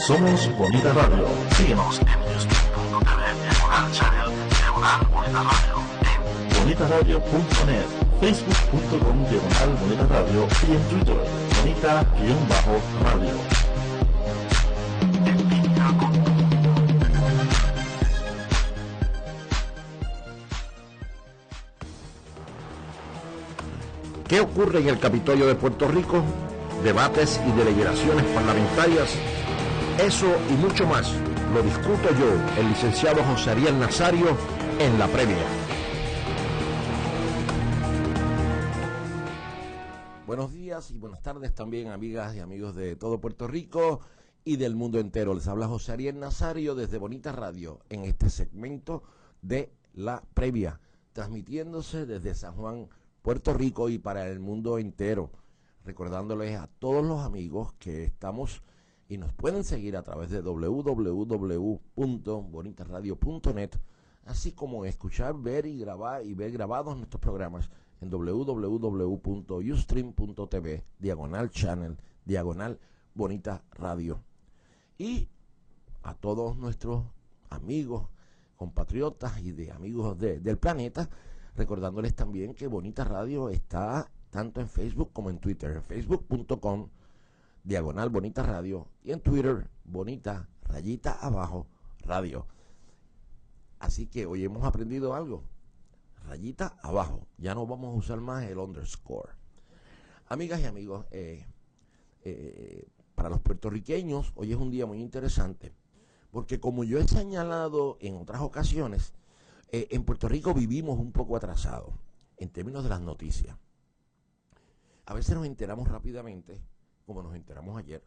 Somos Bonita Radio. Síguenos en youtube.tv/channel Bonita Radio, en bonitaradio.net, facebook.com/Bonita Radio y en Twitter, Bonita-Radio. ¿Qué ocurre en el Capitolio de Puerto Rico? Debates y deliberaciones parlamentarias. Eso y mucho más lo discuto yo, el licenciado José Ariel Nazario, en La Previa. Buenos días y buenas tardes también, amigas y amigos de todo Puerto Rico y del mundo entero. Les habla José Ariel Nazario desde Bonita Radio en este segmento de La Previa, transmitiéndose desde San Juan, Puerto Rico y para el mundo entero, recordándoles a todos los amigos que estamos y nos pueden seguir a través de www.bonitaradio.net, así como escuchar, ver y ver grabados nuestros programas en www.ustream.tv/channel Bonita Radio. Y a todos nuestros amigos, compatriotas y de amigos del planeta, recordándoles también que Bonita Radio está tanto en Facebook como en Twitter, en facebook.com/Bonita Radio y en Twitter, Bonita_Radio. Así que hoy hemos aprendido algo, rayita abajo, ya no vamos a usar más el underscore. Amigas y amigos, para los puertorriqueños hoy es un día muy interesante, porque como yo he señalado en otras ocasiones, en Puerto Rico vivimos un poco atrasados en términos de las noticias. A veces nos enteramos rápidamente, como nos enteramos ayer,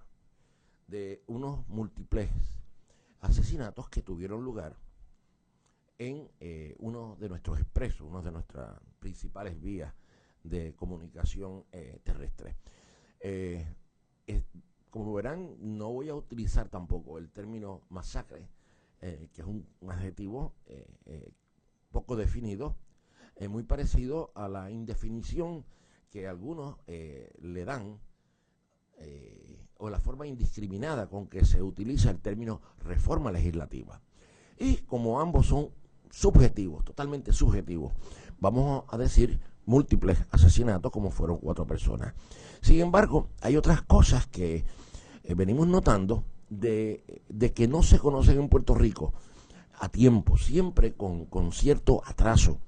de unos múltiples asesinatos que tuvieron lugar en uno de nuestros expresos, una de nuestras principales vías de comunicación terrestre. Como verán, no voy a utilizar tampoco el término masacre, que es un adjetivo poco definido, muy parecido a la indefinición que algunos le dan, o la forma indiscriminada con que se utiliza el término reforma legislativa. Y como ambos son subjetivos, totalmente subjetivos, vamos a decir múltiples asesinatos, como fueron 4 personas. Sin embargo, hay otras cosas que venimos notando de que no se conocen en Puerto Rico a tiempo, siempre con cierto atraso.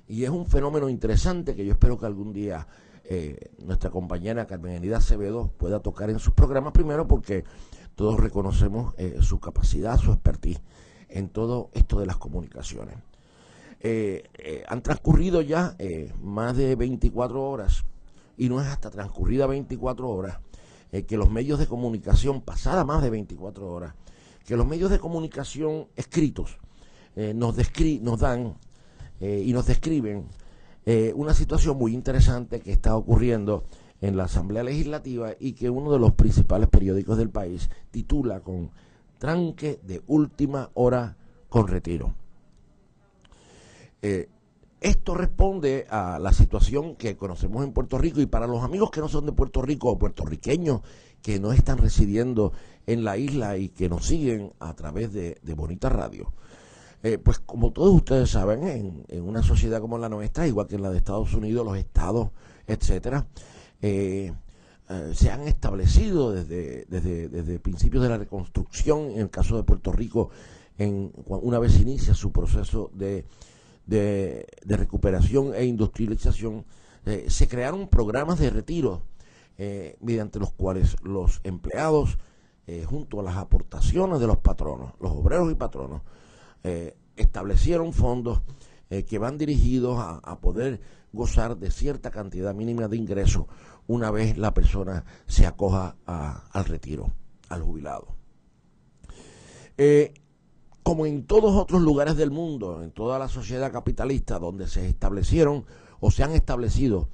Y es un fenómeno interesante que yo espero que algún día nuestra compañera Carmen Elida Acevedo pueda tocar en sus programas, primero porque todos reconocemos su capacidad, su expertise en todo esto de las comunicaciones. Han transcurrido ya más de 24 horas, y no es hasta transcurrida 24 horas que los medios de comunicación, pasada más de 24 horas, que los medios de comunicación escritos nos dan y nos describen una situación muy interesante que está ocurriendo en la Asamblea Legislativa y que uno de los principales periódicos del país titula con tranque de última hora con retiro. Esto responde a la situación que conocemos en Puerto Rico, y para los amigos que no son de Puerto Rico o puertorriqueños que no están residiendo en la isla y que nos siguen a través de Bonita Radio, pues como todos ustedes saben, en una sociedad como la nuestra, igual que en la de Estados Unidos, los estados, etcétera, se han establecido desde principios de la reconstrucción. En el caso de Puerto Rico, una vez inicia su proceso de recuperación e industrialización, se crearon programas de retiro mediante los cuales los empleados, junto a las aportaciones de los patronos, los obreros y patronos, establecieron fondos que van dirigidos a poder gozar de cierta cantidad mínima de ingresos una vez la persona se acoja al retiro, al jubilado. Como en todos otros lugares del mundo, en toda la sociedad capitalista donde se establecieron o se han establecido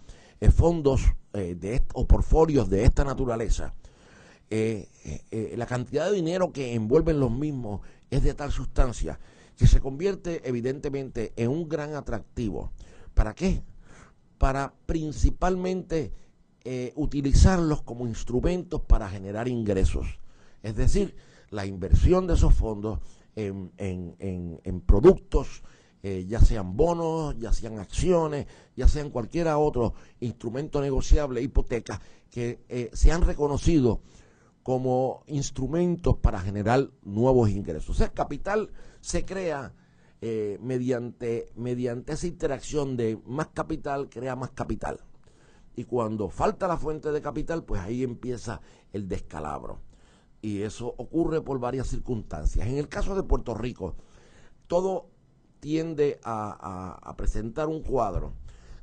fondos o portfolios de esta naturaleza, la cantidad de dinero que envuelven los mismos es de tal sustancia que se convierte evidentemente en un gran atractivo. ¿Para qué? Para principalmente utilizarlos como instrumentos para generar ingresos. Es decir, la inversión de esos fondos en productos, ya sean bonos, ya sean acciones, ya sean cualquier otro instrumento negociable, hipotecas, que sean reconocidos como instrumentos para generar nuevos ingresos. O sea, el capital se crea mediante esa interacción de más capital, crea más capital. Y cuando falta la fuente de capital, pues ahí empieza el descalabro. Y eso ocurre por varias circunstancias. En el caso de Puerto Rico, todo tiende a presentar un cuadro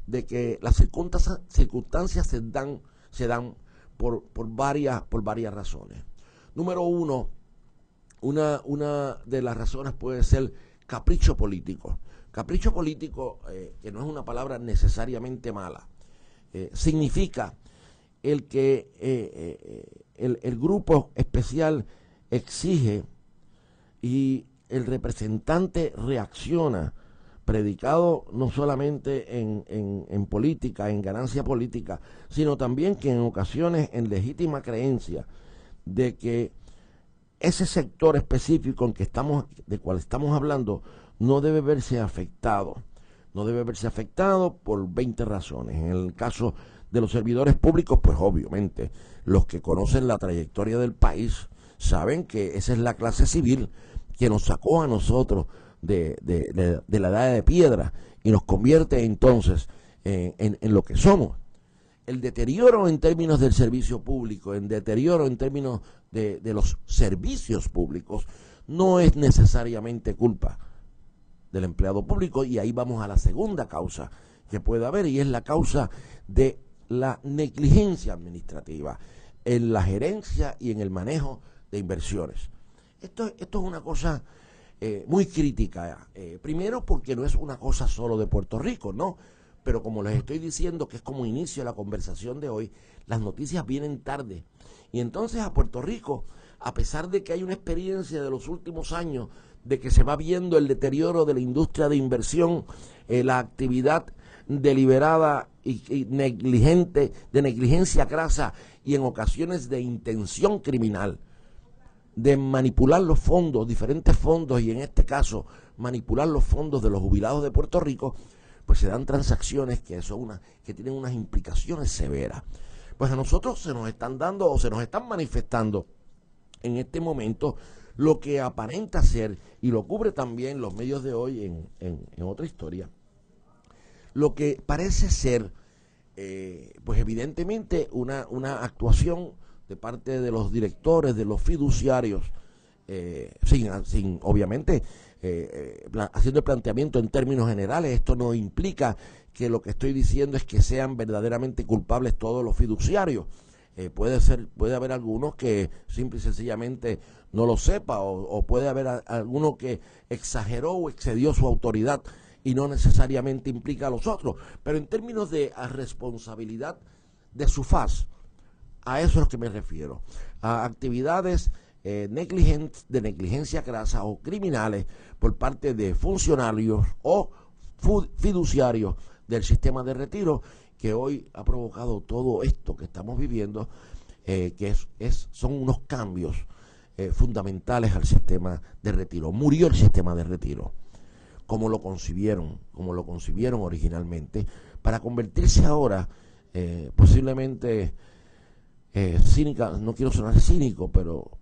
de que las circunstancias se dan por varias razones. Número uno, una de las razones puede ser capricho político. Capricho político, que no es una palabra necesariamente mala, significa el que el grupo especial exige y el representante reacciona, predicado no solamente en política, en ganancia política, sino también que en ocasiones en legítima creencia de que ese sector específico de cual estamos hablando no debe verse afectado. No debe verse afectado por 20 razones. En el caso de los servidores públicos, pues obviamente los que conocen la trayectoria del país saben que esa es la clase civil que nos sacó a nosotros de la edad de piedra y nos convierte entonces en lo que somos. El deterioro en términos del servicio público, el deterioro en términos de los servicios públicos, no es necesariamente culpa del empleado público, y ahí vamos a la segunda causa que puede haber, y es la causa de la negligencia administrativa en la gerencia y en el manejo de inversiones. Esto es una cosa muy crítica, primero porque no es una cosa solo de Puerto Rico, no, pero como les estoy diciendo, que es como inicio de la conversación de hoy, las noticias vienen tarde, y entonces a Puerto Rico, a pesar de que hay una experiencia de los últimos años de que se va viendo el deterioro de la industria de inversión, la actividad deliberada y negligente, de negligencia crasa y en ocasiones de intención criminal, de manipular los fondos, diferentes fondos, y en este caso manipular los fondos de los jubilados de Puerto Rico, pues se dan transacciones que tienen unas implicaciones severas. Pues a nosotros se nos están dando o se nos están manifestando en este momento lo que aparenta ser, y lo cubre también los medios de hoy en otra historia, lo que parece ser, pues evidentemente una actuación de parte de los directores, de los fiduciarios, sin obviamente haciendo el planteamiento en términos generales. Esto no implica que lo que estoy diciendo es que sean verdaderamente culpables todos los fiduciarios. Puede haber algunos que simple y sencillamente no lo sepa, o puede haber alguno que exageró o excedió su autoridad y no necesariamente implica a los otros. Pero en términos de responsabilidad de su faz, a eso es a lo que me refiero, a actividades negligentes, de negligencia crasa o criminales por parte de funcionarios o fiduciarios del sistema de retiro, que hoy ha provocado todo esto que estamos viviendo, que son unos cambios fundamentales al sistema de retiro. Murió el sistema de retiro como lo concibieron originalmente, para convertirse ahora posiblemente cínica. No quiero sonar cínico, pero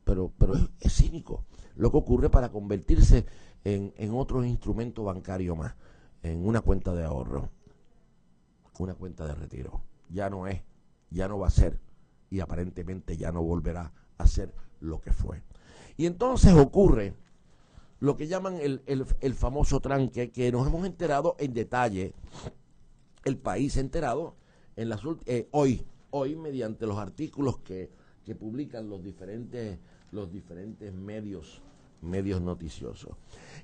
es cínico lo que ocurre, para convertirse en otro instrumento bancario más, en una cuenta de ahorro, una cuenta de retiro. Ya no va a ser, y aparentemente ya no volverá a ser lo que fue. Y entonces ocurre lo que llaman el famoso tranque, que nos hemos enterado en detalle, el país enterado hoy mediante los artículos que publican los diferentes medios noticiosos.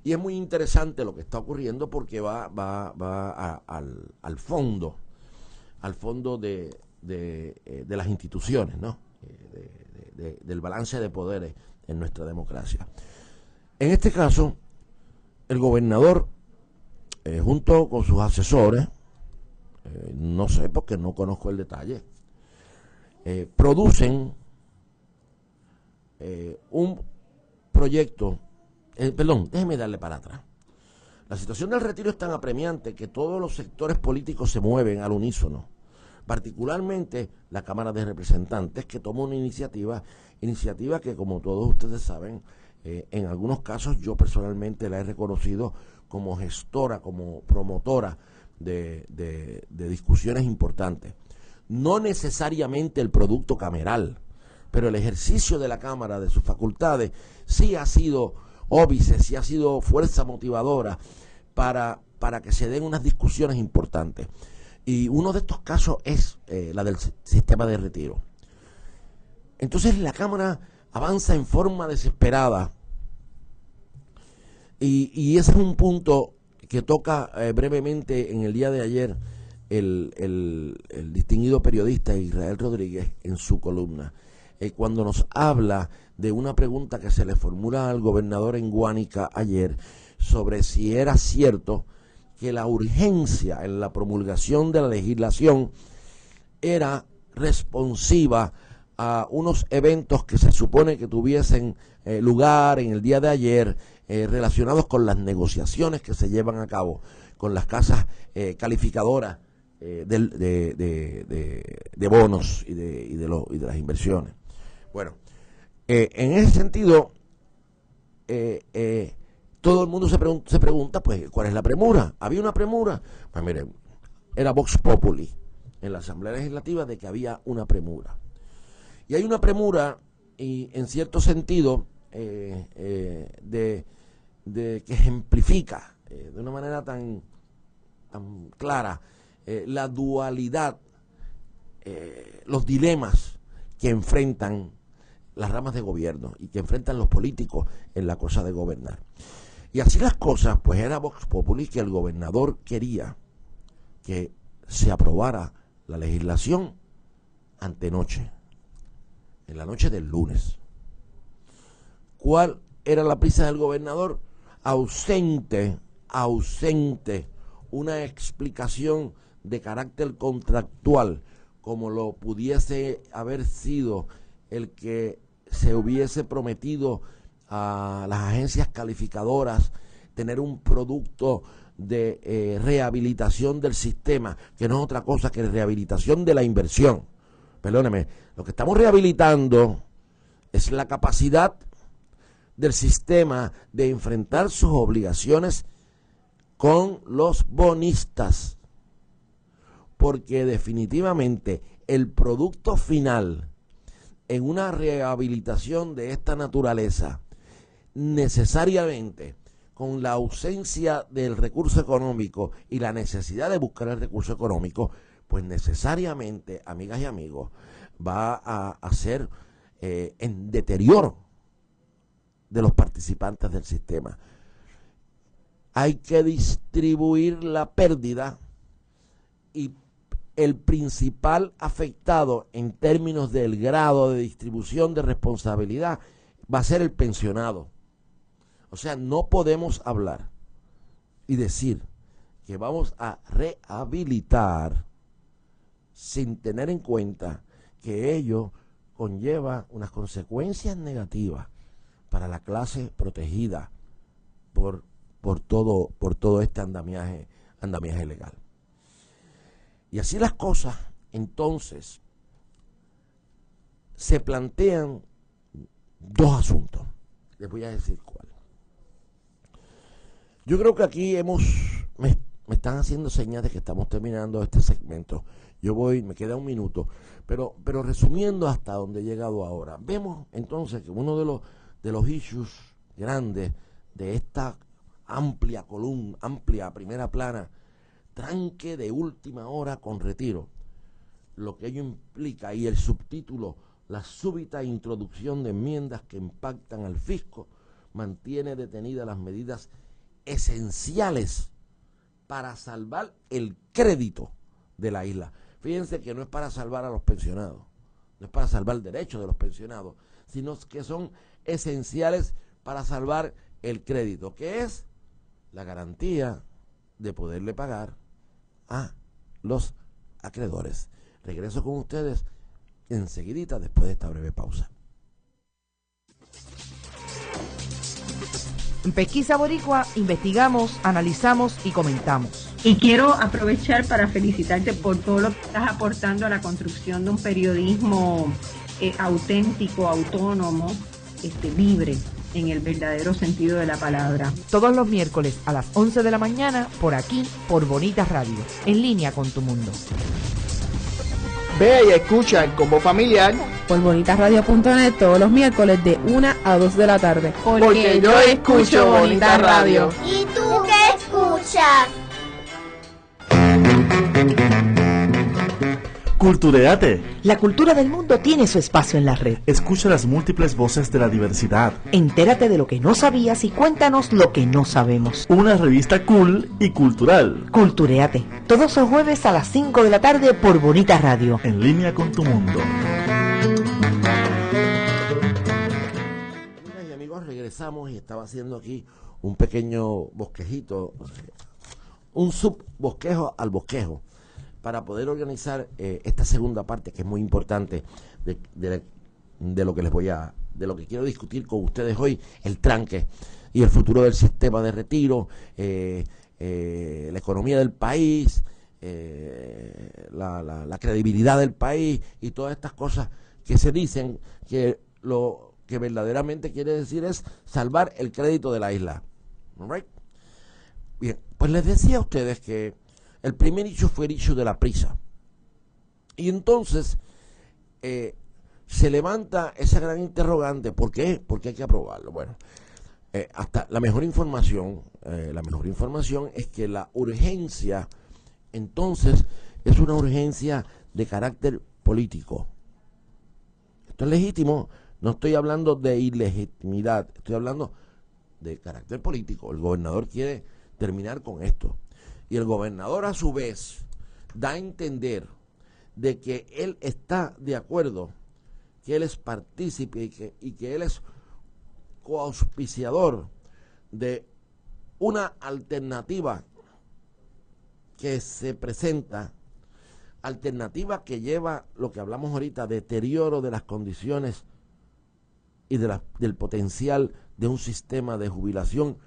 Y es muy interesante lo que está ocurriendo, porque va al fondo de las instituciones, ¿no? Del balance de poderes en nuestra democracia. En este caso, el gobernador, junto con sus asesores, no sé porque no conozco el detalle, producen un proyecto, déjeme darle para atrás. La situación del retiro es tan apremiante que todos los sectores políticos se mueven al unísono, particularmente la Cámara de Representantes, que tomó una iniciativa que, como todos ustedes saben, en algunos casos yo personalmente la he reconocido como gestora, como promotora de discusiones importantes. No necesariamente el producto cameral, pero el ejercicio de la Cámara, de sus facultades, sí ha sido óbice, sí ha sido fuerza motivadora para que se den unas discusiones importantes. Y uno de estos casos es la del sistema de retiro. Entonces la Cámara avanza en forma desesperada y ese es un punto que toca brevemente en el día de ayer el distinguido periodista Israel Rodríguez en su columna, cuando nos habla de una pregunta que se le formula al gobernador en Guánica ayer sobre si era cierto que la urgencia en la promulgación de la legislación era responsiva a unos eventos que se supone que tuviesen lugar en el día de ayer, relacionados con las negociaciones que se llevan a cabo con las casas calificadoras de bonos y de las inversiones. Bueno, en ese sentido, todo el mundo se pregunta, pues, ¿cuál es la premura? ¿Había una premura? Pues miren, era Vox Populi en la Asamblea Legislativa de que había una premura. Y hay una premura, y en cierto sentido, de que ejemplifica de una manera tan clara la dualidad, los dilemas que enfrentan las ramas de gobierno y que enfrentan los políticos en la cosa de gobernar. Y así las cosas, pues era Vox Populi que el gobernador quería que se aprobara la legislación antenoche, en la noche del lunes. ¿Cuál era la prisa del gobernador? Ausente una explicación de carácter contractual, como lo pudiese haber sido el que se hubiese prometido a las agencias calificadoras tener un producto de rehabilitación del sistema, que no es otra cosa que rehabilitación de la inversión. Perdóneme, lo que estamos rehabilitando es la capacidad del sistema de enfrentar sus obligaciones con los bonistas, porque definitivamente el producto final en una rehabilitación de esta naturaleza, necesariamente con la ausencia del recurso económico y la necesidad de buscar el recurso económico, pues necesariamente, amigas y amigos, va a ser en deterioro de los participantes del sistema. Hay que distribuir la pérdida y el principal afectado en términos del grado de distribución de responsabilidad va a ser el pensionado. O sea, no podemos hablar y decir que vamos a rehabilitar sin tener en cuenta que ello conlleva unas consecuencias negativas para la clase protegida por todo este andamiaje legal. Y así las cosas, entonces, se plantean dos asuntos. Les voy a decir cuál. Yo creo que aquí me están haciendo señas de que estamos terminando este segmento. Me queda un minuto, pero resumiendo hasta donde he llegado ahora, vemos entonces que uno de los issues grandes de esta amplia primera plana, tranque de última hora con retiro, lo que ello implica, y el subtítulo, la súbita introducción de enmiendas que impactan al fisco, mantiene detenidas las medidas esenciales para salvar el crédito de la isla. Fíjense que no es para salvar a los pensionados, no es para salvar el derecho de los pensionados, sino que son esenciales para salvar el crédito, que es la garantía de poderle pagar a los acreedores. Regreso con ustedes enseguidita después de esta breve pausa. En Pesquisa Boricua investigamos, analizamos y comentamos. Y quiero aprovechar para felicitarte por todo lo que estás aportando a la construcción de un periodismo auténtico, autónomo, libre, en el verdadero sentido de la palabra. Todos los miércoles a las 11 de la mañana, por aquí, por Bonita Radio, en línea con tu mundo. Ve y escucha el Combo Familiar por bonitasradio.net todos los miércoles de 1 a 2 de la tarde. porque yo escucho Bonita Radio. ¿Y tú qué escuchas? Cultureate. La cultura del mundo tiene su espacio en la red. Escucha las múltiples voces de la diversidad. Entérate de lo que no sabías y cuéntanos lo que no sabemos. Una revista cool y cultural. Cultureate, todos los jueves a las 5 de la tarde por Bonita Radio. En línea con tu mundo. Amigas y amigos, regresamos y estaba haciendo aquí un pequeño bosquejito, un subbosquejo al bosquejo, para poder organizar esta segunda parte que es muy importante de lo que de lo que quiero discutir con ustedes hoy, el tranque y el futuro del sistema de retiro, la economía del país, la credibilidad del país y todas estas cosas que se dicen que lo que verdaderamente quiere decir es salvar el crédito de la isla. All right? Bien, pues les decía a ustedes que el primer issue fue el issue de la prisa. Y entonces se levanta esa gran interrogante, ¿por qué? Porque hay que aprobarlo. Bueno, hasta la mejor información es que la urgencia, entonces, es una urgencia de carácter político. Esto es legítimo, no estoy hablando de ilegitimidad, estoy hablando de carácter político. El gobernador quiere terminar con esto. Y el gobernador a su vez da a entender de que él está de acuerdo, que él es partícipe y que él es coauspiciador de una alternativa que se presenta, alternativa que lleva lo que hablamos ahorita, deterioro de las condiciones y del potencial de un sistema de jubilación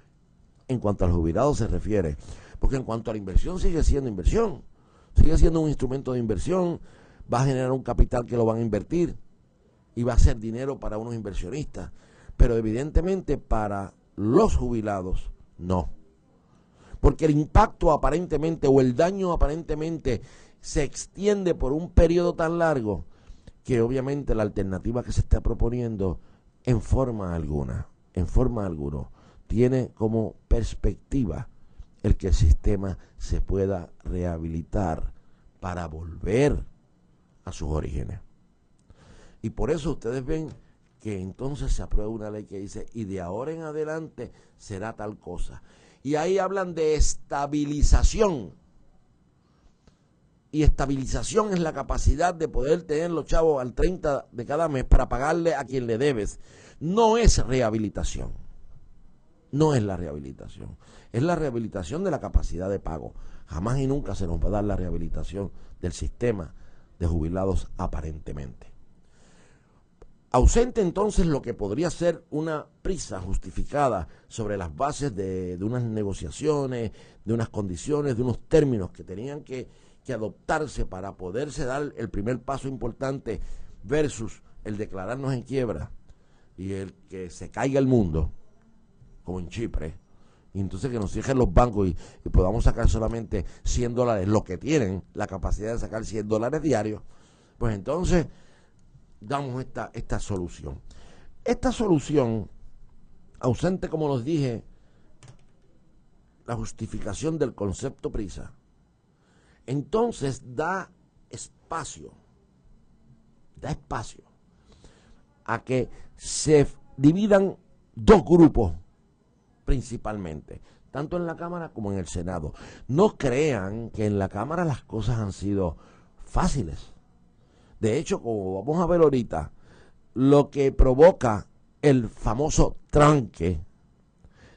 en cuanto al jubilado se refiere. Porque en cuanto a la inversión, sigue siendo inversión. Sigue siendo un instrumento de inversión, va a generar un capital que lo van a invertir y va a ser dinero para unos inversionistas. Pero evidentemente para los jubilados, no. Porque el impacto aparentemente o el daño aparentemente se extiende por un periodo tan largo que obviamente la alternativa que se está proponiendo en forma alguna, tiene como perspectiva el que el sistema se pueda rehabilitar para volver a sus orígenes. Y por eso ustedes ven que entonces se aprueba una ley que dice, y de ahora en adelante será tal cosa. Y ahí hablan de estabilización. Y estabilización es la capacidad de poder tener los chavos al 30 de cada mes para pagarle a quien le debes. No es rehabilitación. No es la rehabilitación. Es la rehabilitación de la capacidad de pago. Jamás y nunca se nos va a dar la rehabilitación del sistema de jubilados aparentemente. Ausente entonces lo que podría ser una prisa justificada sobre las bases de unas negociaciones, de unas condiciones, de unos términos que tenían que adoptarse para poderse dar el primer paso importante versus el declararnos en quiebra y el que se caiga el mundo, como en Chipre, y entonces que nos cierren los bancos y podamos sacar solamente $100, lo que tienen la capacidad de sacar $100 diarios, pues entonces damos esta solución. Esta solución, ausente, como los dije, la justificación del concepto prisa, entonces da espacio a que se dividan dos grupos principalmente, tanto en la Cámara como en el Senado. No crean que en la Cámara las cosas han sido fáciles. De hecho, como vamos a ver ahorita, lo que provoca el famoso tranque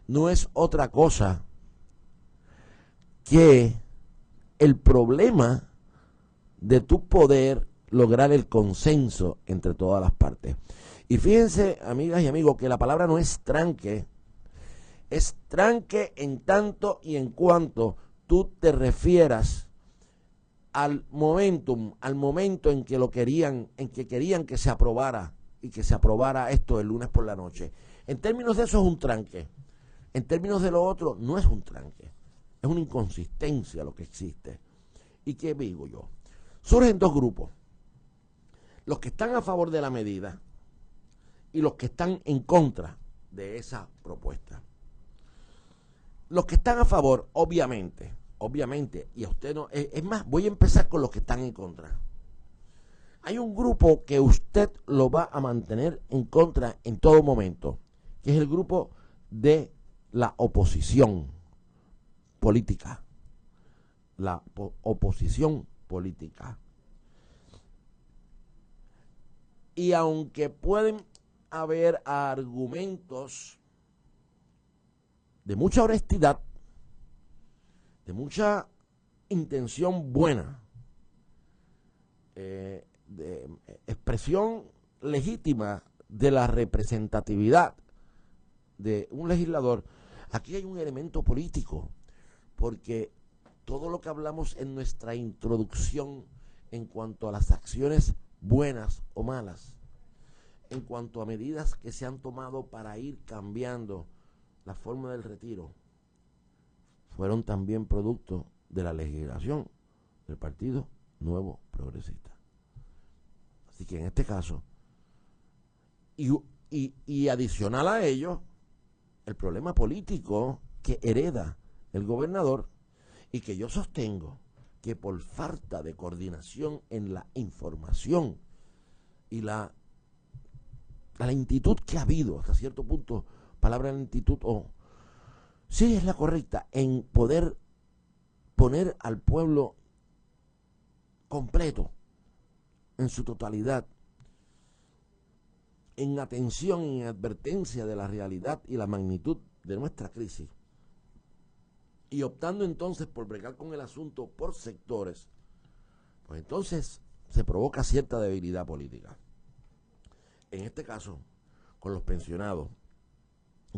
no es otra cosa que el problema de tu poder lograr el consenso entre todas las partes. Y fíjense, amigas y amigos, que la palabra no es tranque, Es tranque en tanto y en cuanto tú te refieras al momento en que querían que se aprobara y que se aprobara esto el lunes por la noche. En términos de eso es un tranque. En términos de lo otro no es un tranque. Es una inconsistencia lo que existe. ¿Y qué digo yo? Surgen dos grupos. Los que están a favor de la medida y los que están en contra de esa propuesta. Los que están a favor, obviamente, y a usted no, es más, voy a empezar con los que están en contra. Hay un grupo que usted lo va a mantener en contra en todo momento, que es el grupo de la oposición política. La oposición política. Y aunque pueden haber argumentos de mucha honestidad, de mucha intención buena, de expresión legítima de la representatividad de un legislador, aquí hay un elemento político, porque todo lo que hablamos en nuestra introducción en cuanto a las acciones buenas o malas, en cuanto a medidas que se han tomado para ir cambiando la forma del retiro, fueron también producto de la legislación del Partido Nuevo Progresista. Así que en este caso, y adicional a ello, el problema político que hereda el gobernador y que yo sostengo que por falta de coordinación en la información y la lentitud que ha habido hasta cierto punto, palabra lentitud sí es la correcta, en poder poner al pueblo completo, en su totalidad, en atención y en advertencia de la realidad y la magnitud de nuestra crisis, y optando entonces por bregar con el asunto por sectores, pues entonces se provoca cierta debilidad política. En este caso, con los pensionados,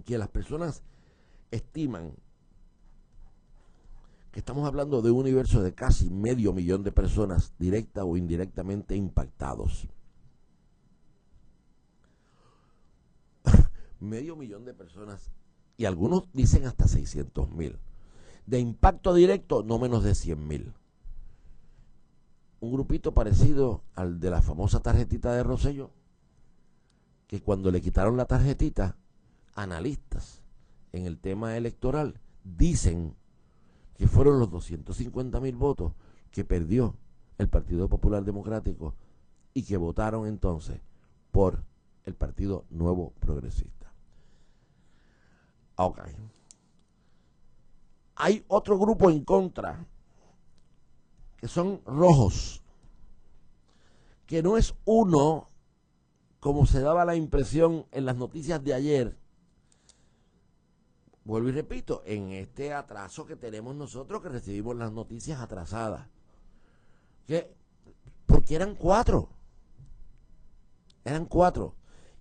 que las personas estiman que estamos hablando de un universo de casi 500,000 de personas directa o indirectamente impactados. 500,000 de personas, y algunos dicen hasta 600,000. De impacto directo, no menos de 100,000. Un grupito parecido al de la famosa tarjetita de Rosselló, que cuando le quitaron la tarjetita, analistas en el tema electoral dicen que fueron los 250,000 votos que perdió el Partido Popular Democrático y que votaron entonces por el Partido Nuevo Progresista. Ok. Hay otro grupo en contra, que son rojos, que no es uno, como se daba la impresión en las noticias de ayer. Vuelvo y repito, en este atraso que tenemos nosotros, que recibimos las noticias atrasadas, porque eran cuatro.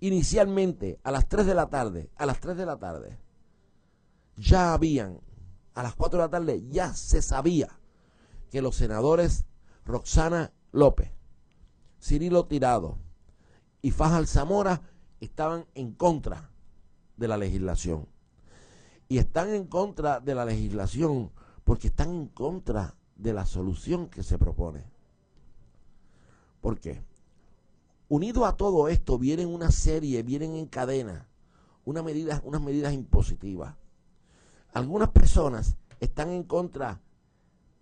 Inicialmente, a las 3 de la tarde, ya habían, a las 4 de la tarde, ya se sabía que los senadores Roxana López, Cirilo Tirado y Fajal Zamora estaban en contra de la legislación. Y están en contra de la legislación porque están en contra de la solución que se propone. ¿Por qué? Unido a todo esto vienen en cadena, unas medidas impositivas. Algunas personas están en contra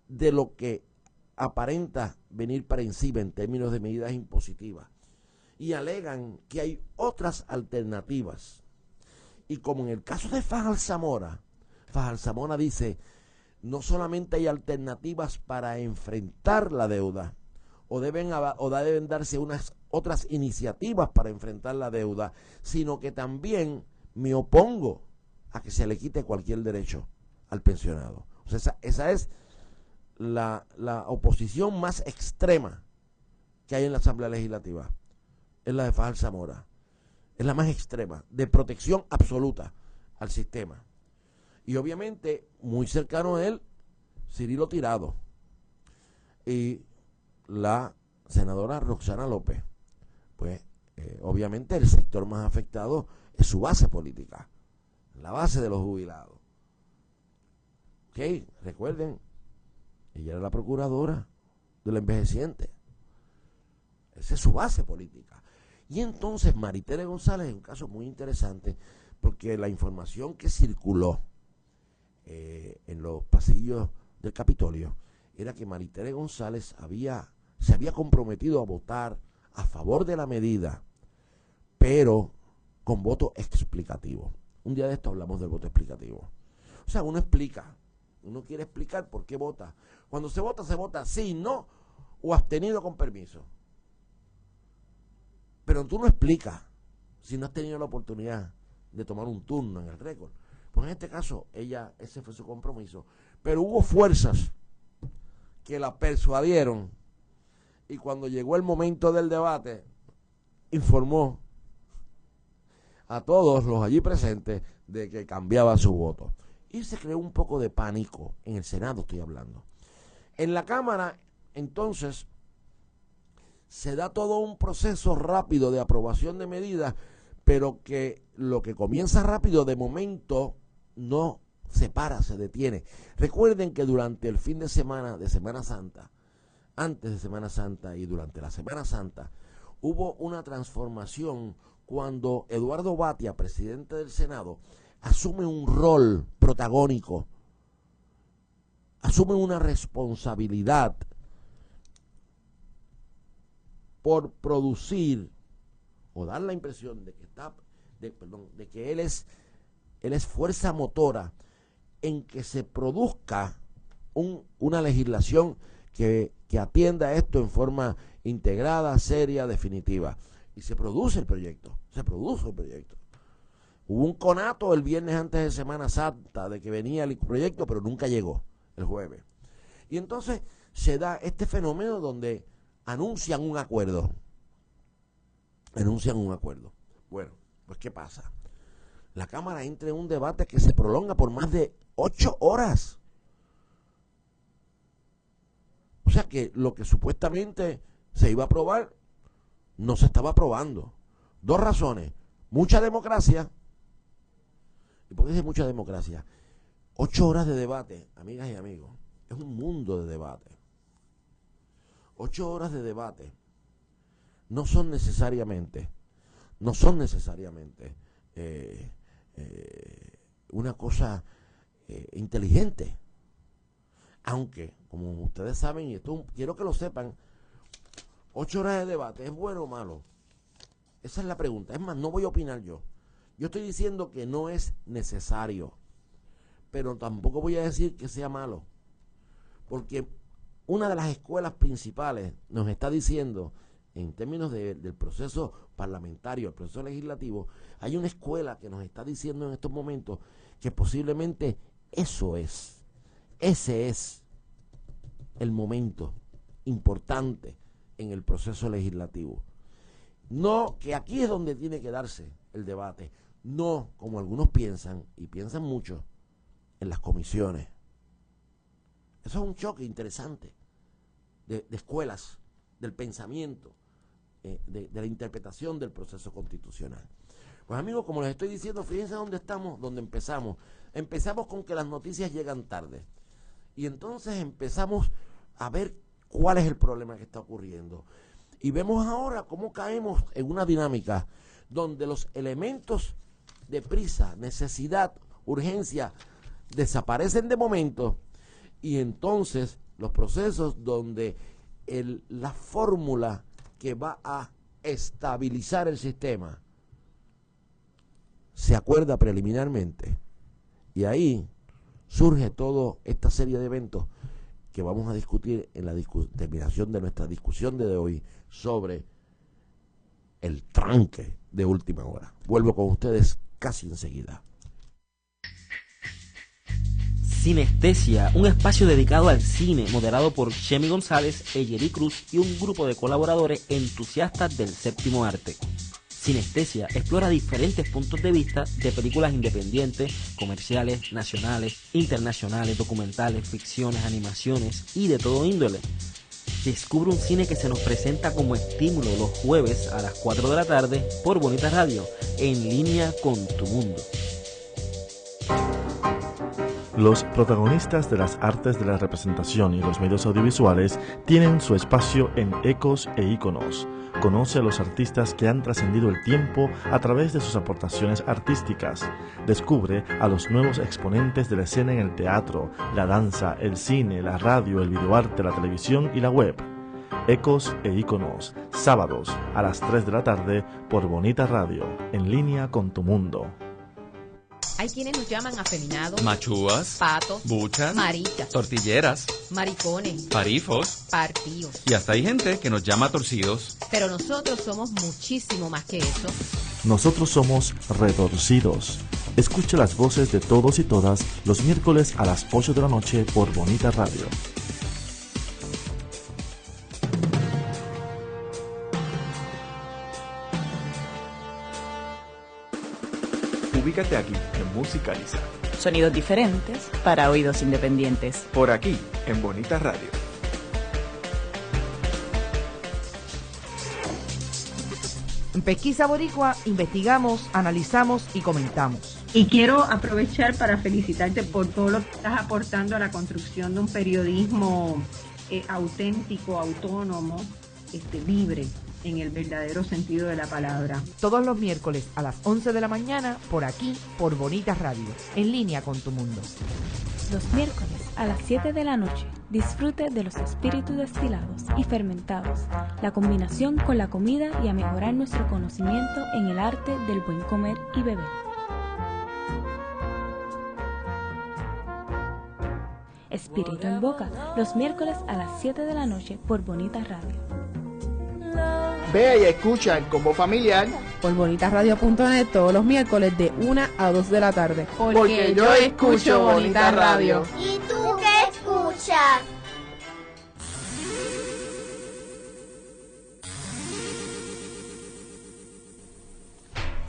de lo que aparenta venir para encima en términos de medidas impositivas y alegan que hay otras alternativas. Y como en el caso de Fajal Zamora dice, no solamente hay alternativas para enfrentar la deuda, o deben darse unas otras iniciativas para enfrentar la deuda, sino que también me opongo a que se le quite cualquier derecho al pensionado. O sea, esa es la oposición más extrema que hay en la Asamblea Legislativa. Es la de Fajal Zamora. Es la más extrema, de protección absoluta al sistema. Y obviamente, muy cercano a él, Cirilo Tirado. Y la senadora Roxana López. Pues, obviamente, el sector más afectado es su base política, la base de los jubilados. ¿Ok? Recuerden, ella era la procuradora de la envejeciente. Esa es su base política. Y entonces Maritere González es un caso muy interesante porque la información que circuló en los pasillos del Capitolio era que Maritere González se había comprometido a votar a favor de la medida, pero con voto explicativo. Un día de esto hablamos del voto explicativo. O sea, uno explica, uno quiere explicar por qué vota. Cuando se vota sí, no, o abstenido con permiso. Pero tú no explicas si no has tenido la oportunidad de tomar un turno en el récord. Pues en este caso, ese fue su compromiso. Pero hubo fuerzas que la persuadieron y cuando llegó el momento del debate, informó a todos los allí presentes de que cambiaba su voto. Y se creó un poco de pánico, en el Senado estoy hablando. En la Cámara, entonces, se da todo un proceso rápido de aprobación de medidas, pero que lo que comienza rápido de momento no se para, se detiene. Recuerden que durante el fin de Semana Santa, antes de Semana Santa y durante la Semana Santa, hubo una transformación cuando Eduardo Batia, presidente del Senado, asume un rol protagónico, asume una responsabilidad por producir o dar la impresión de que él es fuerza motora en que se produzca una legislación que atienda esto en forma integrada, seria, definitiva. Y se produce el proyecto. Hubo un conato el viernes antes de Semana Santa de que venía el proyecto, pero nunca llegó el jueves. Y entonces se da este fenómeno donde anuncian un acuerdo. Bueno, pues ¿qué pasa? La Cámara entra en un debate que se prolonga por más de 8 horas. O sea que lo que supuestamente se iba a aprobar no se estaba aprobando. 2 razones. Mucha democracia. ¿Y por qué dice mucha democracia? 8 horas de debate, amigas y amigos. Es un mundo de debate. 8 horas de debate no son necesariamente una cosa inteligente. Aunque, como ustedes saben, y esto quiero que lo sepan, 8 horas de debate, ¿es bueno o malo? Esa es la pregunta. Es más, no voy a opinar yo. Yo estoy diciendo que no es necesario, pero tampoco voy a decir que sea malo, porque una de las escuelas principales nos está diciendo, en términos del proceso parlamentario, el proceso legislativo, hay una escuela que nos está diciendo en estos momentos que posiblemente ese es el momento importante en el proceso legislativo. No, que aquí es donde tiene que darse el debate, no como algunos piensan, y piensan mucho, en las comisiones. Eso es un choque interesante de escuelas, del pensamiento, de la interpretación del proceso constitucional. Pues amigos, como les estoy diciendo, fíjense dónde estamos, dónde empezamos. Empezamos con que las noticias llegan tarde. Y entonces empezamos a ver cuál es el problema que está ocurriendo. Y vemos ahora cómo caemos en una dinámica donde los elementos de prisa, necesidad, urgencia, desaparecen de momento, y entonces los procesos donde la fórmula que va a estabilizar el sistema se acuerda preliminarmente, y ahí surge toda esta serie de eventos que vamos a discutir en la terminación de nuestra discusión de hoy sobre el tranque de última hora. Vuelvo con ustedes casi enseguida. Sinestesia, un espacio dedicado al cine, moderado por Chemi González, Eyeri Cruz y un grupo de colaboradores entusiastas del séptimo arte. Sinestesia explora diferentes puntos de vista de películas independientes, comerciales, nacionales, internacionales, documentales, ficciones, animaciones y de todo índole. Descubre un cine que se nos presenta como estímulo los jueves a las 4 de la tarde por Bonita Radio, en línea con tu mundo. Los protagonistas de las artes de la representación y los medios audiovisuales tienen su espacio en Ecos e Íconos. Conoce a los artistas que han trascendido el tiempo a través de sus aportaciones artísticas. Descubre a los nuevos exponentes de la escena en el teatro, la danza, el cine, la radio, el videoarte, la televisión y la web. Ecos e Íconos, sábados a las 3 de la tarde por Bonita Radio, en línea con tu mundo. Hay quienes nos llaman afeminados, machúas, patos, buchas, maricas, tortilleras, maricones, parifos, partidos. y hasta hay gente que nos llama torcidos. Pero nosotros somos muchísimo más que eso. Nosotros somos retorcidos. Escucha las voces de todos y todas los miércoles a las 8 de la noche por Bonita Radio. Ubícate aquí en Musicaliza. Sonidos diferentes para oídos independientes. Por aquí, en Bonita Radio. En Pesquisa Boricua investigamos, analizamos y comentamos. Y quiero aprovechar para felicitarte por todo lo que estás aportando a la construcción de un periodismo auténtico, autónomo, libre, en el verdadero sentido de la palabra. Todos los miércoles a las 11 de la mañana, por aquí, por Bonita Radio, en línea con tu mundo. Los miércoles a las 7 de la noche, disfrute de los espíritus destilados y fermentados, la combinación con la comida y a mejorar nuestro conocimiento en el arte del buen comer y beber. Espíritu en Boca, los miércoles a las 7 de la noche por Bonita Radio. Ve y escucha el combo familiar por bonitasradio.net todos los miércoles de 1 a 2 de la tarde. Porque yo escucho Bonita Radio. ¿Y tú qué escuchas?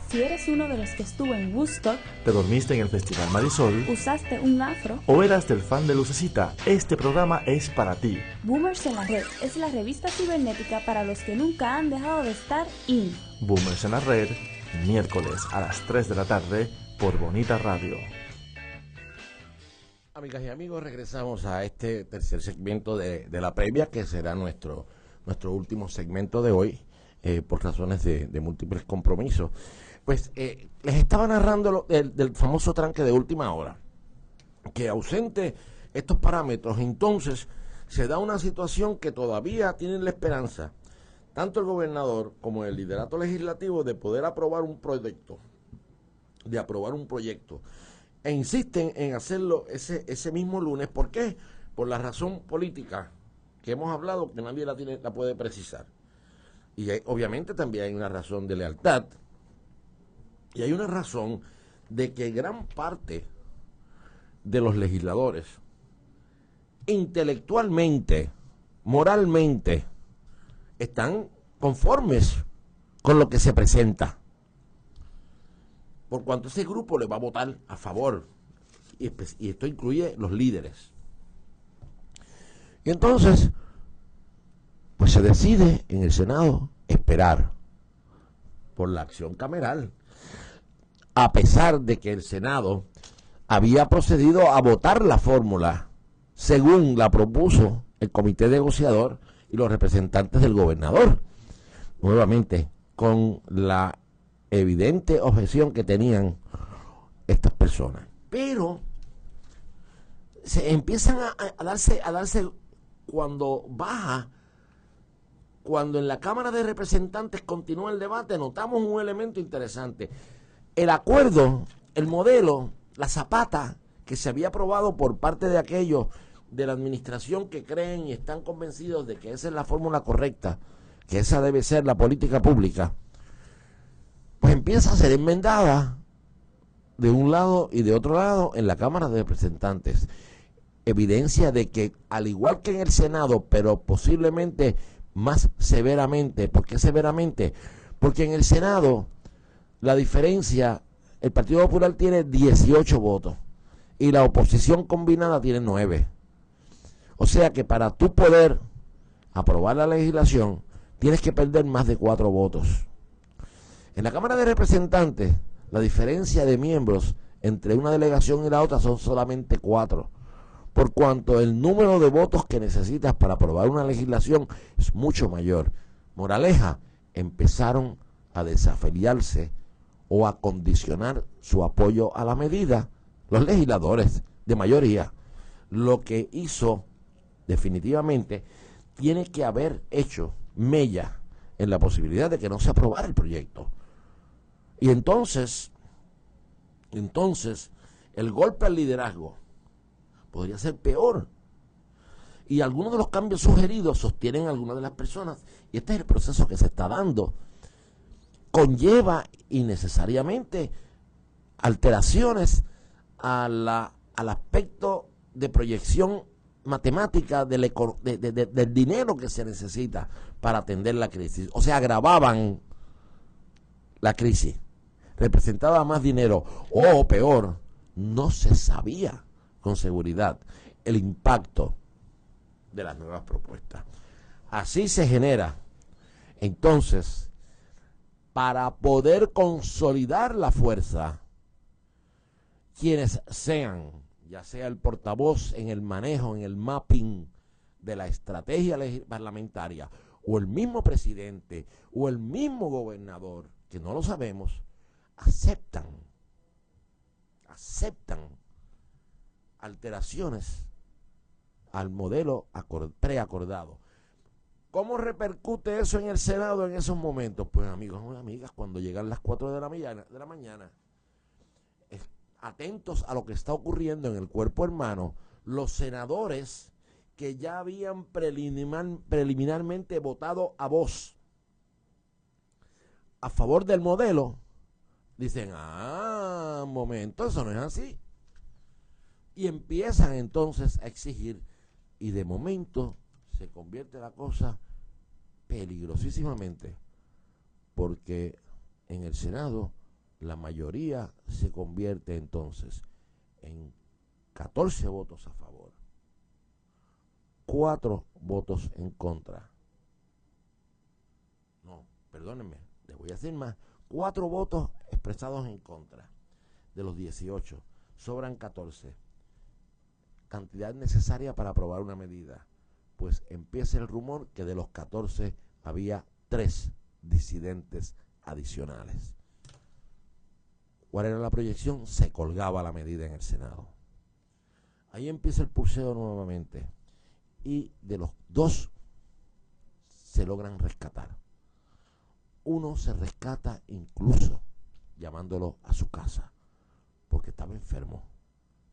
Si eres uno de los que estuvo en Woodstock, ¿Te dormiste en el Festival Marisol? usaste un afro, ¿O eras del fan de Lucecita? Este programa es para ti. Boomers en la Red es la revista cibernética para los que nunca han dejado de estar in. Boomers en la Red, miércoles a las 3 de la tarde por Bonita Radio. Amigas y amigos, regresamos a este tercer segmento de la previa, que será nuestro último segmento de hoy, por razones de múltiples compromisos. Pues les estaba narrando del famoso tranque de última hora, que ausente estos parámetros, entonces se da una situación que todavía tienen la esperanza, tanto el gobernador como el liderato legislativo, de poder aprobar un proyecto, e insisten en hacerlo ese mismo lunes. ¿Por qué? Por la razón política que hemos hablado, que nadie la puede precisar. Y obviamente también hay una razón de lealtad, y hay una razón de que gran parte de los legisladores, intelectualmente, moralmente, están conformes con lo que se presenta, por cuanto ese grupo le va a votar a favor, y esto incluye los líderes. Y entonces, pues se decide en el Senado esperar por la acción cameral, a pesar de que el Senado había procedido a votar la fórmula según la propuso el comité negociador y los representantes del gobernador, nuevamente con la evidente objeción que tenían estas personas. Pero se empiezan a darse cuando en la Cámara de Representantes continúa el debate, notamos un elemento interesante. El acuerdo, el modelo, la zapata que se había aprobado por parte de aquellos de la administración que creen y están convencidos de que esa es la fórmula correcta, que esa debe ser la política pública, pues empieza a ser enmendada de un lado y de otro lado en la Cámara de Representantes. Evidencia de que, al igual que en el Senado, pero posiblemente más severamente. ¿Por qué severamente? Porque en el Senado, la diferencia, el Partido Popular tiene 18 votos y la oposición combinada tiene 9. O sea que para tú poder aprobar la legislación, tienes que perder más de 4 votos. En la Cámara de Representantes, la diferencia de miembros entre una delegación y la otra son solamente 4, por cuanto el número de votos que necesitas para aprobar una legislación es mucho mayor. Moraleja, empezaron a desafiliarse o a condicionar su apoyo a la medida los legisladores de mayoría. Lo que hizo definitivamente tiene que haber hecho mella en la posibilidad de que no se aprobara el proyecto. Y entonces el golpe al liderazgo podría ser peor. Y algunos de los cambios sugeridos, sostienen algunas de las personas, y este es el proceso que se está dando, conlleva innecesariamente alteraciones al aspecto de proyección matemática del dinero que se necesita para atender la crisis. O sea, agravaban la crisis, representaba más dinero, o peor, no se sabía con seguridad el impacto de las nuevas propuestas. Así se genera, entonces, para poder consolidar la fuerza, quienes sean, ya sea el portavoz en el manejo, en el mapping de la estrategia parlamentaria, o el mismo presidente, o el mismo gobernador, que no lo sabemos, aceptan alteraciones al modelo preacordado. ¿Cómo repercute eso en el Senado en esos momentos? Pues amigos y amigas, cuando llegan las 4 de la mañana, atentos a lo que está ocurriendo en el cuerpo hermano, los senadores que ya habían preliminarmente votado a voz a favor del modelo, dicen, un momento, eso no es así. Y empiezan entonces a exigir, y de momento se convierte la cosa peligrosísimamente, porque en el Senado la mayoría se convierte entonces en 14 votos a favor, 4 votos en contra. No, perdónenme, les voy a decir más. 4 votos expresados en contra de los 18, sobran 14. Cantidad necesaria para aprobar una medida. Pues empieza el rumor que de los 14 había 3 disidentes adicionales. ¿Cuál era la proyección? Se colgaba la medida en el Senado. Ahí empieza el pulseo nuevamente. Y de los 2 se logran rescatar. Uno se rescata incluso llamándolo a su casa, porque estaba enfermo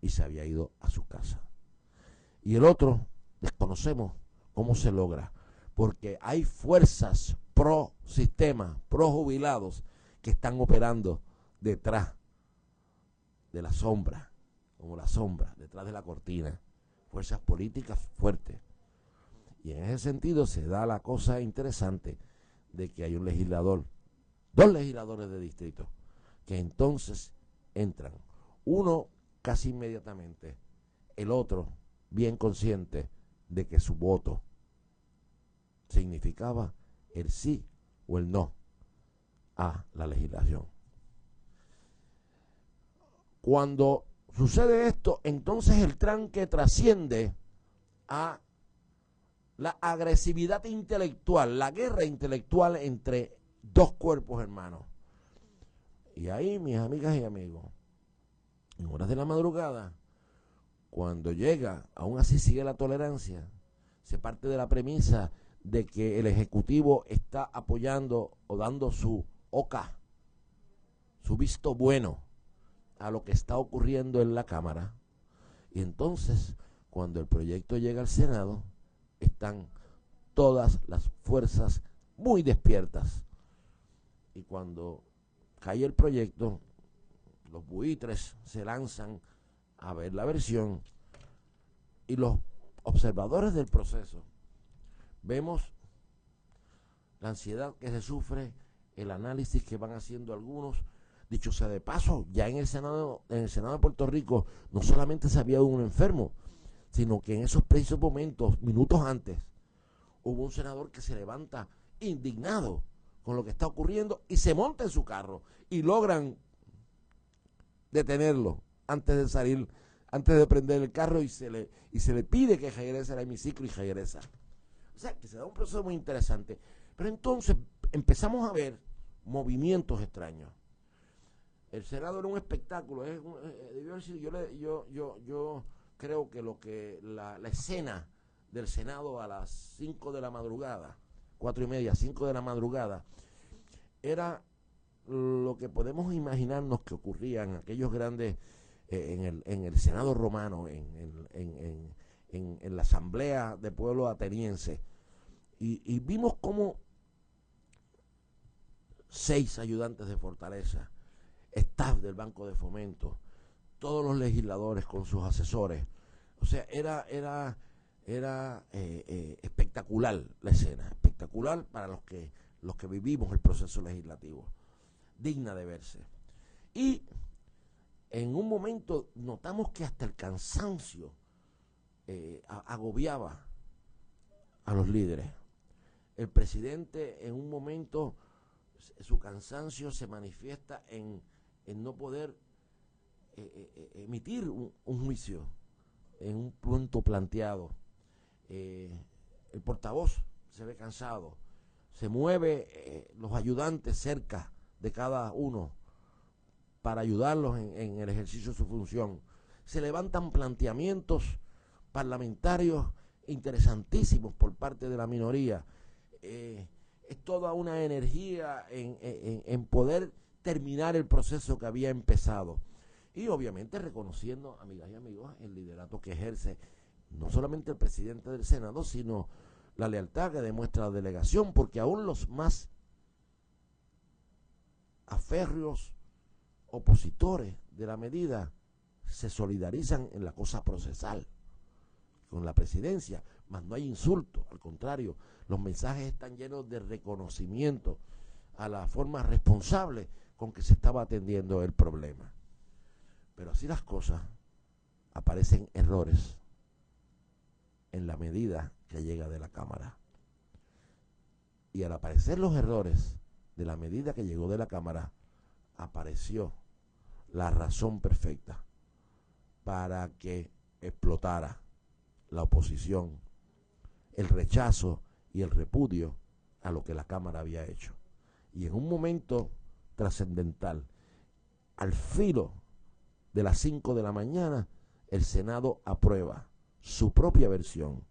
y se había ido a su casa. Y el otro, desconocemos cómo se logra, porque hay fuerzas pro sistema, pro jubilados, que están operando detrás de la sombra, como la sombra, detrás de la cortina, fuerzas políticas fuertes. Y en ese sentido se da la cosa interesante de que hay un legislador, 2 legisladores de distrito, que entonces entran, uno casi inmediatamente, el otro bien consciente de que su voto significaba el sí o el no a la legislación. Cuando sucede esto, entonces el tranque trasciende a la agresividad intelectual, la guerra intelectual entre 2 cuerpos hermanos. Y ahí, mis amigas y amigos, en horas de la madrugada, cuando llega, aún así sigue la tolerancia, se parte de la premisa de que el Ejecutivo está apoyando o dando su oca, su visto bueno a lo que está ocurriendo en la Cámara. Y entonces, cuando el proyecto llega al Senado, están todas las fuerzas muy despiertas. Y cuando cae el proyecto, los buitres se lanzan a ver la versión, y los observadores del proceso vemos la ansiedad que se sufre el análisis que van haciendo algunos. Dicho sea de paso, ya en el Senado de Puerto Rico no solamente se había un enfermo, sino que en esos precisos momentos, minutos antes, hubo un senador que se levanta indignado con lo que está ocurriendo y se monta en su carro y logran detenerlo antes de salir, antes de prender el carro, y se le pide que regrese al hemiciclo y regresa. O sea, que se da un proceso muy interesante. Pero entonces empezamos a ver movimientos extraños. El Senado era un espectáculo. Debió decir, yo creo que la escena del Senado a las 5 de la madrugada, 4:30, 5 de la madrugada, era lo que podemos imaginarnos que ocurría en aquellos grandes, en el Senado romano, en la Asamblea de Pueblo Ateniense. Y vimos cómo 6 ayudantes de Fortaleza, staff del Banco de Fomento, todos los legisladores con sus asesores. O sea, era espectacular la escena, espectacular para los que vivimos el proceso legislativo, digna de verse. Y en un momento notamos que hasta el cansancio agobiaba a los líderes. El presidente, en un momento, su cansancio se manifiesta en no poder emitir un juicio en un punto planteado. El portavoz se ve cansado, se mueve los ayudantes cerca de cada uno para ayudarlos en el ejercicio de su función. Se levantan planteamientos parlamentarios interesantísimos por parte de la minoría. Es toda una energía en poder terminar el proceso que había empezado. Y obviamente reconociendo, amigas y amigos, el liderato que ejerce no solamente el presidente del Senado, sino la lealtad que demuestra la delegación, porque aún los más aférreos opositores de la medida se solidarizan en la cosa procesal con la presidencia, mas no hay insulto, al contrario, los mensajes están llenos de reconocimiento a la forma responsable con que se estaba atendiendo el problema. Pero así las cosas, aparecen errores en la medida que llega de la Cámara. Y al aparecer los errores de la medida que llegó de la Cámara, apareció la razón perfecta para que explotara la oposición, el rechazo y el repudio a lo que la Cámara había hecho. Y en un momento trascendental, al filo de las 5 de la mañana, el Senado aprueba su propia versión,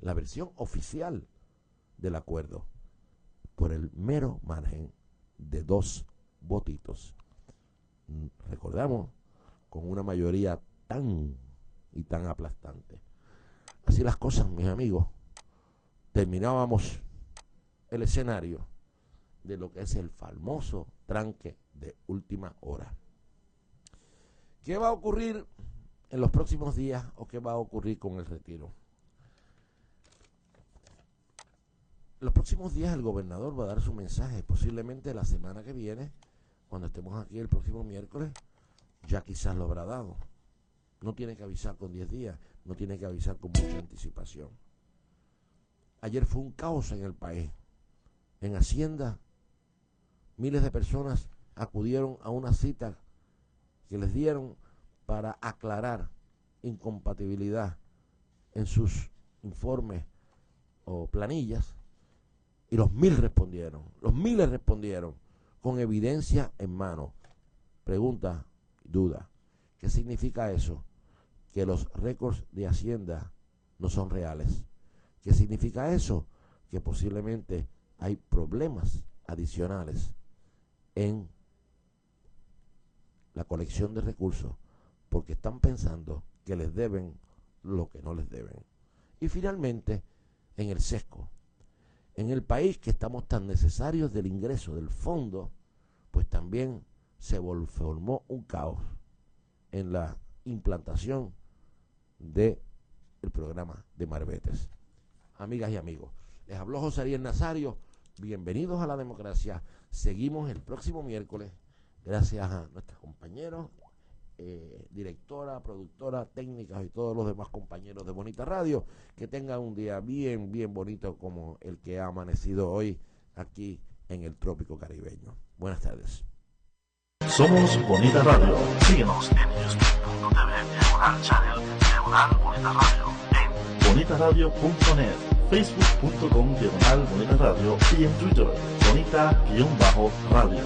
la versión oficial del acuerdo, por el mero margen de 2 votitos. Recordamos, con una mayoría tan aplastante. Así las cosas, mis amigos. Terminábamos el escenario de lo que es el famoso tranque de última hora. ¿Qué va a ocurrir en los próximos días o qué va a ocurrir con el retiro? En los próximos días el gobernador va a dar su mensaje, posiblemente la semana que viene, cuando estemos aquí el próximo miércoles, ya quizás lo habrá dado. No tiene que avisar con 10 días, no tiene que avisar con mucha anticipación. Ayer fue un caos en el país. En Hacienda, miles de personas acudieron a una cita que les dieron para aclarar incompatibilidad en sus informes o planillas, y los miles respondieron con evidencia en mano. Pregunta, duda, ¿qué significa eso? Que los récords de Hacienda no son reales. ¿Qué significa eso? Que posiblemente hay problemas adicionales en la colección de recursos, porque están pensando que les deben lo que no les deben. Y finalmente, en el sesco. En el país que estamos tan necesarios del ingreso del fondo, pues también se formó un caos en la implantación del programa de Marbetes. Amigas y amigos, les habló José Ariel Nazario. Bienvenidos a la democracia. Seguimos el próximo miércoles, gracias a nuestros compañeros, directora, productora, técnicas y todos los demás compañeros de Bonita Radio. Que tengan un día bien, bien bonito como el que ha amanecido hoy aquí en el trópico caribeño. Buenas tardes. Somos Bonita Radio. Síguenos en youtube.tv/channel Bonita Radio, en bonitaradio.net, facebook.com/Bonita Radio y en Twitter Bonita-Radio.